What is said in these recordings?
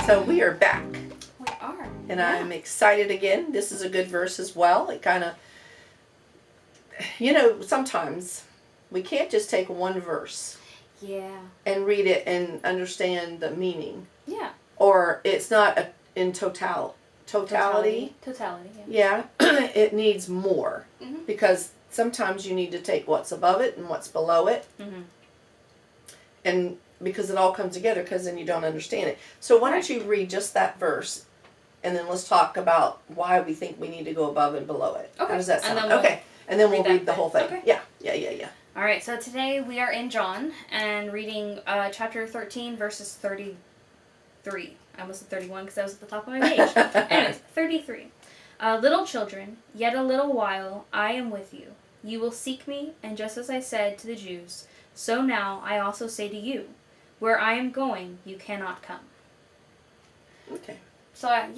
So we are back. We are. And I'm excited again. This is a good verse as well. It kind of, sometimes we can't just take one verse. Yeah. And read it and understand the meaning. Yeah. Or it's not in totality. Totality, yeah. It needs more. Mm-hmm. Because sometimes you need to take what's above it and what's below it. Mm-hmm. And because it all comes together, because then you don't understand it. So why don't you read just that verse, and then let's talk about why we think we need to go above and below it. Okay. How does that sound? And then we'll read the whole thing. Okay. Yeah. All right, so today we are in John and reading chapter 13, verses 33. I almost said 31 because that was at the top of my page. Anyways, 33. Little children, yet a little while I am with you. You will seek me, and just as I said to the Jews, so now I also say to you, where I am going, you cannot come. Okay. So, I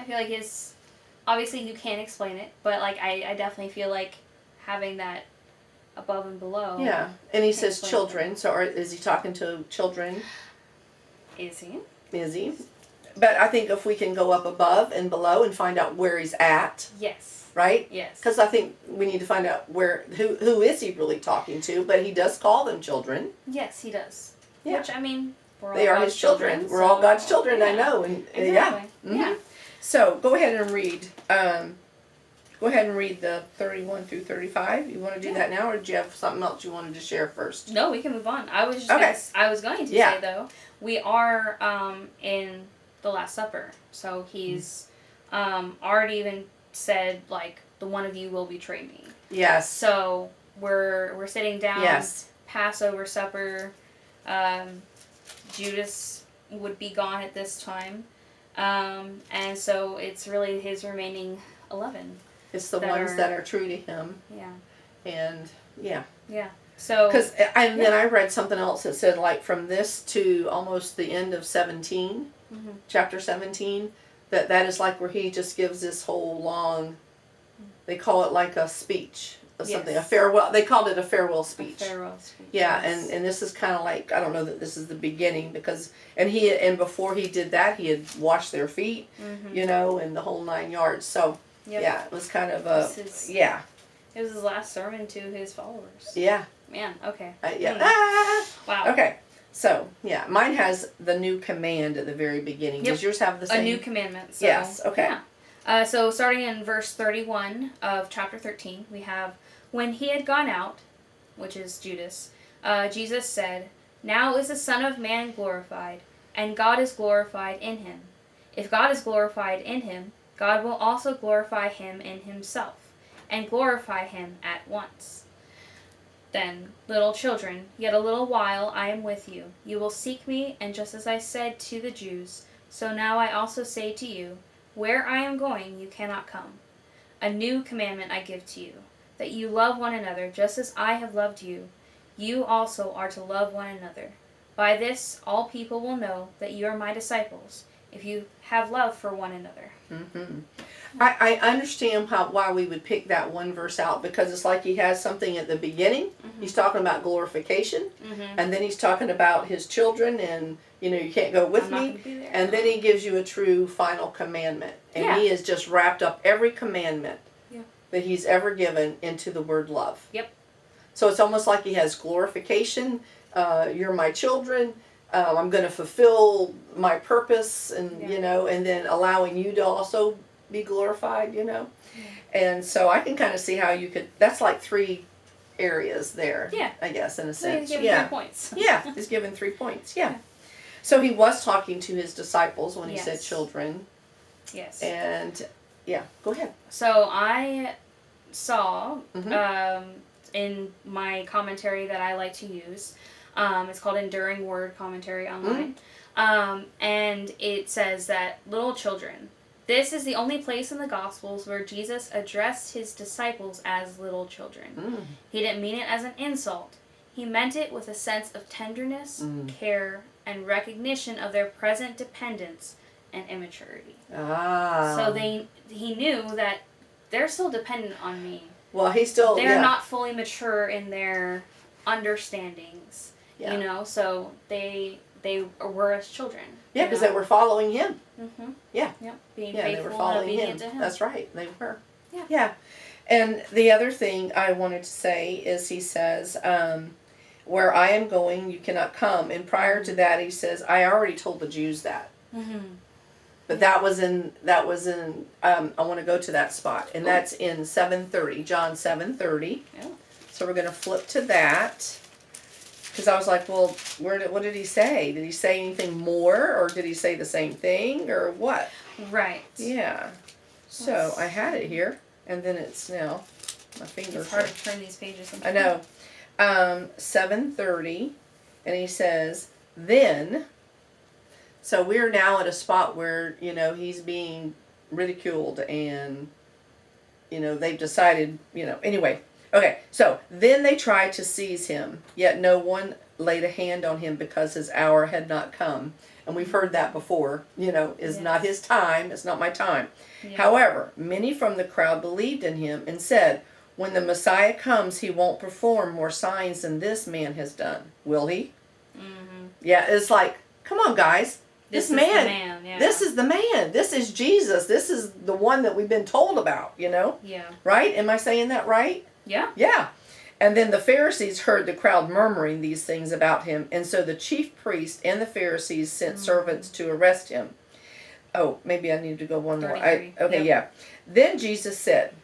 feel like it's, obviously you can't explain it, but like I definitely feel like having that above and below. Yeah, and he says children, so is he talking to children? Is he? Is he? But I think if we can go up above and below and find out where he's at. Yes. Right? Yes. Because I think we need to find out who is he really talking to, but he does call them children. Yes, he does. Yeah. Which, I mean, we're all they are God's his children. We're all God's children, I know. And exactly. Yeah. Mm-hmm. Yeah. So go ahead and read. Go ahead and read the 31 through 35. You want to do that now, or do you have something else you wanted to share first? No, we can move on. I was just I was going to say though, we are in the Last Supper, so he's already even said like the one of you will betray me. Yes. So we're sitting down. Yes. Passover supper. Judas would be gone at this time, and so it's really his remaining 11. It's the ones that are true to him. Yeah. And yeah. So. Then I read something else that said like from this to almost the end of 17, mm-hmm. chapter 17, that is like where he just gives this whole long. They call it like a speech or something, a farewell. They called it a farewell speech. A farewell speech. Yeah, yes. and this is kind of like, I don't know that this is the beginning because and before he did that he had washed their feet, mm-hmm. And the whole 9 yards. So. Yep. Yeah, it was kind of It was his last sermon to his followers. Yeah. Man, okay. Wow. Okay, so, mine has the new command at the very beginning. Does yours have the same? A new commandment. So, yes, okay. Yeah. So starting in verse 31 of chapter 13, we have, when he had gone out, which is Judas, Jesus said, now is the Son of Man glorified, and God is glorified in him. If God is glorified in him, God will also glorify him in himself, and glorify him at once. Then, little children, yet a little while I am with you. You will seek me, and just as I said to the Jews, so now I also say to you, where I am going you cannot come. A new commandment I give to you, that you love one another just as I have loved you. You also are to love one another. By this all people will know that you are my disciples, if you have love for one another. Mm-hmm. I understand why we would pick that one verse out, because it's like he has something at the beginning. Mm-hmm. He's talking about glorification, and then he's talking about his children, and you can't go with me, and then he gives you a true final commandment, and he has just wrapped up every commandment that he's ever given into the word love. Yep. So it's almost like he has glorification. You're my children. I'm going to fulfill my purpose, and and then allowing you to also be glorified, and so I can kind of see how you could. That's like 3 areas there. Yeah, I guess in a so sense. He's given 3 points. He's given 3 points. Yeah. So he was talking to his disciples when he said children. Yes. And go ahead. So I saw in my commentary that I like to use. It's called Enduring Word Commentary online. And it says that little children. This is the only place in the Gospels where Jesus addressed his disciples as little children. He didn't mean it as an insult. He meant it with a sense of tenderness, care, and recognition of their present dependence and immaturity. So he knew that they're still dependent on me. Well, they're not fully mature in their understandings. So they they were as children. Yeah, because they were following him. Mm-hmm. Yeah. Yep. Being Yeah, faithful they were following and obedient to him. That's right. They were. Yeah. Yeah. And the other thing I wanted to say is he says, where I am going, you cannot come. And prior to that, he says, I already told the Jews that. Mm-hmm. But that was in, I want to go to that spot. And that's in 7:30, John 7:30. Yeah. So we're going to flip to that. Because I was like, well, what did he say? Did he say anything more? Or did he say the same thing? Or what? Right. Yeah. So I had it here. And then it's now, my fingers. It's hard to turn these pages. I know. 7:30. And he says, then. So we're now at a spot where, he's being ridiculed and, they've decided, anyway. Okay, so then they tried to seize him, yet no one laid a hand on him because his hour had not come. And we've heard that before, is not his time, it's not my time. Yeah. However, many from the crowd believed in him and said, when the Messiah comes, he won't perform more signs than this man has done. Will he? Mm-hmm. Yeah, it's like, come on, guys. This man, yeah. This is the man. This is Jesus. This is the one that we've been told about, Yeah. Right? Am I saying that right? Yeah. Yeah. And then the Pharisees heard the crowd murmuring these things about him, and so the chief priest and the Pharisees sent servants to arrest him. Oh, maybe I need to go one more. Yeah. Then Jesus said,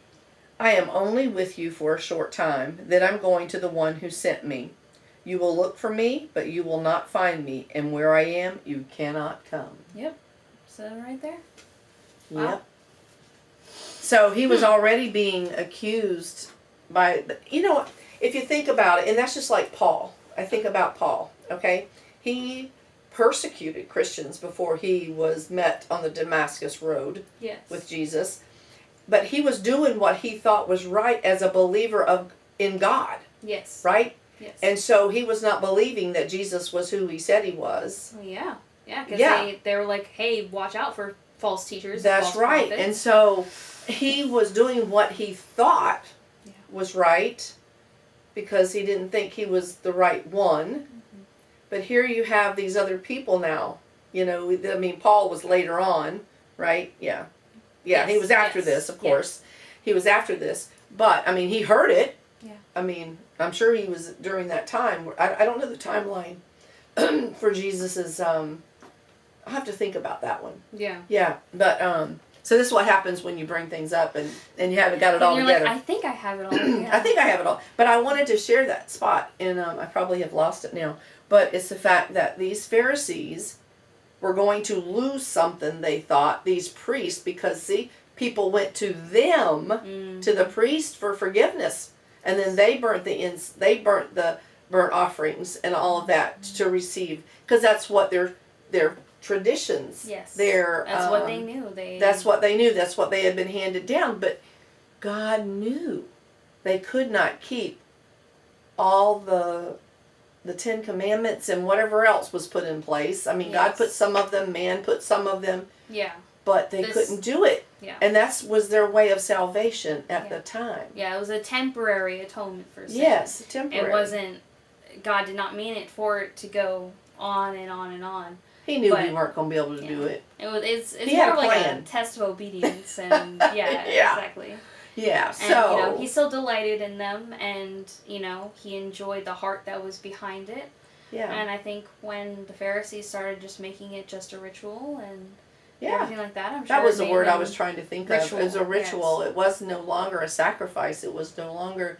I am only with you for a short time, then I'm going to the one who sent me. You will look for me, but you will not find me, and where I am, you cannot come. Yep. So right there. Yep. Wow. So he was already being accused by, if you think about it, and that's just like Paul. I think about Paul, okay? He persecuted Christians before he was met on the Damascus road with Jesus. But he was doing what he thought was right as a believer in God. Yes. Right? Yes. And so he was not believing that Jesus was who he said he was. Well, yeah. Yeah, because they were like, hey, watch out for false teachers. That's false right. prophets. And so he was doing what he thought was right because he didn't think he was the right one. Mm-hmm. But here you have these other people now. Paul was later on, right? Yeah. Yeah, yes, he was after this, of course. Yes. He was after this. But, he heard it. Yeah. I'm sure he was during that time. I don't know the timeline for Jesus's, I'll have to think about that one. Yeah. Yeah, but, so this is what happens when you bring things up and you haven't got it all together. Like, I think I have it all. Yeah. I think I have it all. But I wanted to share that spot, and I probably have lost it now. But it's the fact that these Pharisees were going to lose something, they thought, these priests, because, see, people went to them, to the priest for forgiveness. And then they burnt the burnt offerings and all of that to receive, because that's what their traditions. Yes. That's what they knew. That's what they knew. That's what they had been handed down. But God knew they could not keep all the 10 Commandments and whatever else was put in place. God put some of them, man put some of them. Yeah. But they couldn't do it. Yeah. And that was their way of salvation at the time. Yeah, it was a temporary atonement for sin. Yes, temporary. It wasn't, God did not mean it for it to go on and on and on. He knew we weren't going to be able to do it. It's more like a test of obedience. And exactly. Yeah, and, he still delighted in them, and, he enjoyed the heart that was behind it. Yeah. And I think when the Pharisees started just making it just a ritual and everything like that, I'm sure that was the word I was trying to think of. It was a ritual. Yes. It was no longer a sacrifice. It was no longer,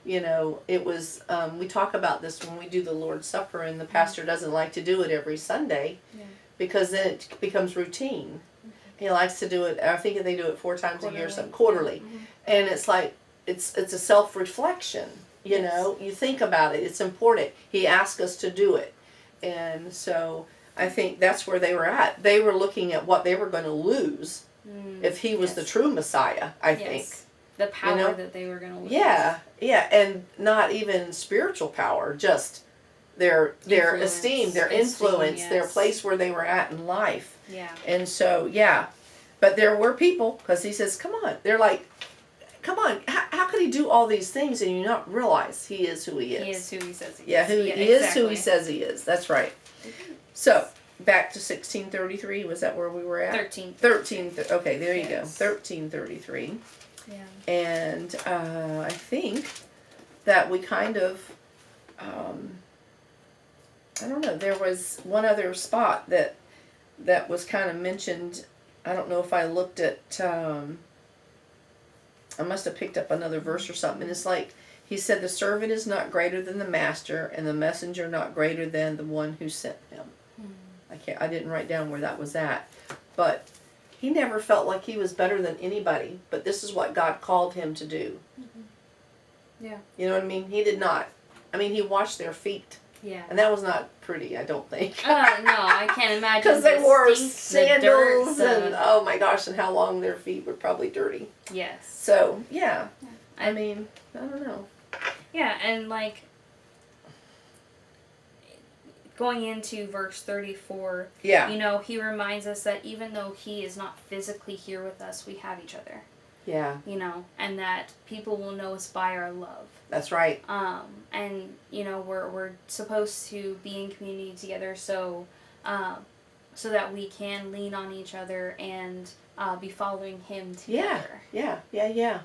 it was, we talk about this when we do the Lord's Supper, and the pastor doesn't like to do it every Sunday because then it becomes routine. He likes to do it, I think they do it 4 times a year, quarterly. Mm-hmm. And it's like, it's a self-reflection, know. You think about it. It's important. He asked us to do it. And so I think that's where they were at. They were looking at what they were going to lose if he was the true Messiah, I think. The power that they were going to lose. Yeah, and not even spiritual power, just their esteem, their influence, their place where they were at in life. Yeah. And so, but there were people, because he says, come on. They're like, come on, how could he do all these things and you not realize he is who he is? He is who he says he is. Yeah, he is who he says he is. That's right. So, back to 1633. Was that where we were at? 13. Okay, there you go. Yes. 1333. Yeah. And I think that we kind of, I don't know, there was one other spot that was kind of mentioned. I don't know if I looked at, I must have picked up another verse or something. And it's like, he said, the servant is not greater than the master, and the messenger not greater than the one who sent him. I didn't write down where that was at. But he never felt like he was better than anybody. But this is what God called him to do. Yeah. You know what I mean? He did not. I mean, he washed their feet. Yeah. And that was not pretty, I don't think. No, I can't imagine. Because they wore stink, sandals the dirt, and, oh my gosh, and how long their feet were probably dirty. Yes. So, yeah. I mean, I don't know. Yeah, and like, going into verse 34, Yeah. you know, he reminds us that even though he is not physically here with us, we have each other. Yeah. You know, and that people will know us by our love. That's right. And you know, we're supposed to be in community together, so that we can lean on each other and be following him together. Yeah.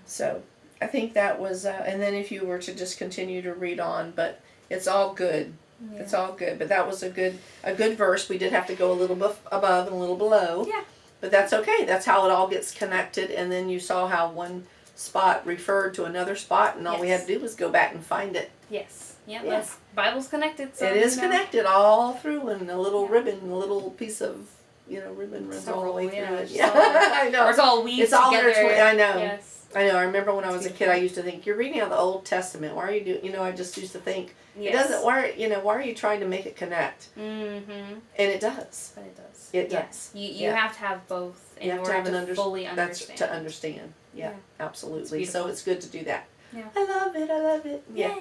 So I think that was, and then if you were to just continue to read on, but it's all good. Yeah. It's all good. But that was a good verse. We did have to go a little bit above and a little below. Yeah. But that's okay. That's how it all gets connected. And then you saw how one spot referred to another spot, and all we had to do was go back and find it. Yes. Yep. Yeah. That's Bible's connected. So it is connected all through, and a little ribbon, a little piece of ribbon runs all the way through it. Yeah, I know. Or it's all weaved together. I know. Yes. I know. I remember when I was a kid, I used to think, you're reading out the Old Testament. Why are you doing? I just used to think, it doesn't. Why are you trying to make it connect? Mm-hmm. And it does. But it does. It does. You have to have both in order to fully understand. To understand. Yeah, absolutely. It's so it's good to do that. Yeah. I love it. Yeah.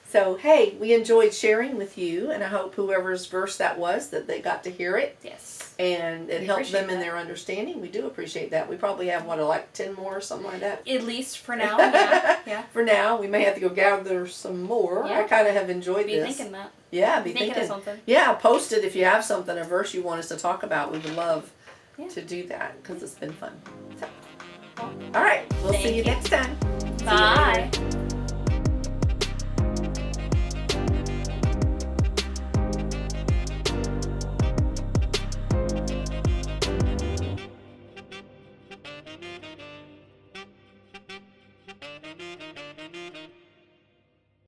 So, hey, we enjoyed sharing with you, and I hope whoever's verse that was, that they got to hear it. Yes. And it helped them in their understanding. We do appreciate that. We probably have, like 10 more or something like that? At least for now, yeah. For now. We may have to go gather some more. Yeah. I kind of have enjoyed this. Be thinking that. Yeah, be thinking of something. Yeah, post it if you have something, a verse you want us to talk about. We would love to do that, because it's been fun. So, all right. We'll see you next time.